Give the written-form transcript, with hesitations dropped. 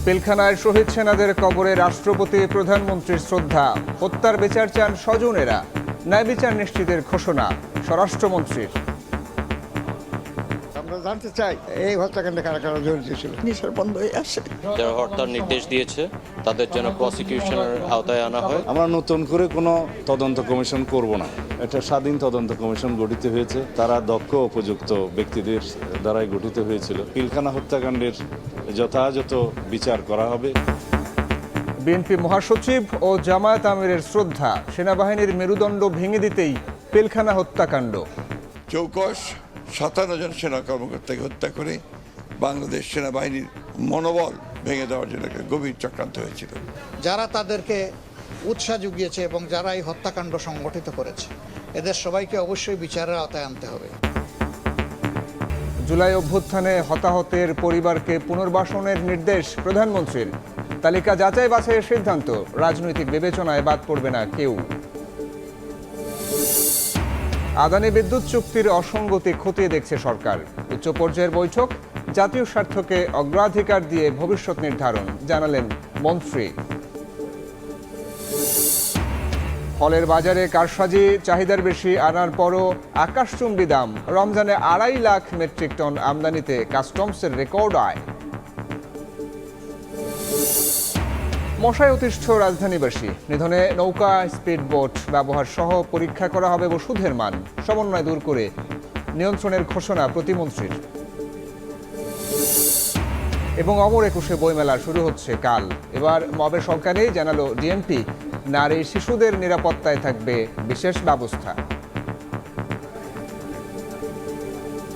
পিলখানায় শহীদ সেনাদের কবরে রাষ্ট্রপতি প্রধানমন্ত্রীর শ্রদ্ধা, হত্যার বিচার চান স্বজনেরা, ন্যায় বিচার নিশ্চিতের ঘোষণা স্বরাষ্ট্রমন্ত্রীর। আমরা জানতে চাই এই হত্যাকাণ্ডে কারা কারা জড়িত ছিল। নিঃশ্বাস বন্ধ হয়ে আসে। যারা হত্যার নির্দেশ দিয়েছে তাদের জন্য প্রসিকিউশনের আওতায় আনা হয়। আমরা নতুন করে কোনো তদন্ত কমিশন করব না। একটা স্বাধীন তদন্ত কমিশন গঠিত হয়েছে, তারা দক্ষ উপযুক্ত ব্যক্তিদের দ্বারাই গঠিত হয়েছিল। পিলখানা হত্যাকাণ্ডের যথাযথ বিচার করা হবে। বিএনপি মহাসচিব ও জামায়াত আমিরের শ্রদ্ধা, সেনাবাহিনীর মেরুদণ্ড ভেঙে দিতেই পিলখানা হত্যাকাণ্ড। চৌকস 57 জন সেনা কর্মকর্তাকে হত্যা করে বাংলাদেশ সেনাবাহিনীর মনোবল ভেঙে দেওয়ার জন্য একটা গভীর চক্রান্ত হয়েছিল। যারা তাদেরকে উৎসাহ জুগিয়েছে এবং যারা এই হত্যাকাণ্ড সংগঠিত করেছে, এদের সবাইকে অবশ্যই বিচারের আওতায় আনতে হবে। জুলাই অভ্যুত্থানে হতাহতের পরিবারকে পুনর্বাসনের নির্দেশ প্রধানমন্ত্রীর। তালিকা যাচাই বাছাইয়ের সিদ্ধান্ত, রাজনৈতিক বিবেচনায় বাদ পড়বে না কেউ। আদানি বিদ্যুৎ চুক্তির অসঙ্গতি খতিয়ে দেখছে সরকার। উচ্চ পর্যায়ের বৈঠক, জাতীয় স্বার্থকে অগ্রাধিকার দিয়ে ভবিষ্যৎ নির্ধারণ, জানালেন মন্ত্রী। ফলের বাজারে কারসাজি, চাহিদার বেশি আনার পরও আকাশচুম্বী দাম। রমজানে 2.5 লাখ মেট্রিক টন আমদানিতে কাস্টমসের রেকর্ড আয়। মশায় অতিষ্ঠ রাজধানীবাসী, নিধনে নৌকা, স্পিডবোট ব্যবহার সহ পরীক্ষা করা হবে ওষুধের মান, সমন্বয় দূর করে নিয়ন্ত্রণের ঘোষণা প্রতিমন্ত্রীর। এবং অমর একুশে বইমেলা শুরু হচ্ছে কাল। এবার মবের সংখ্যা নেই, জানালো ডিএমপি। নারী শিশুদের নিরাপত্তায় থাকবে বিশেষ ব্যবস্থা।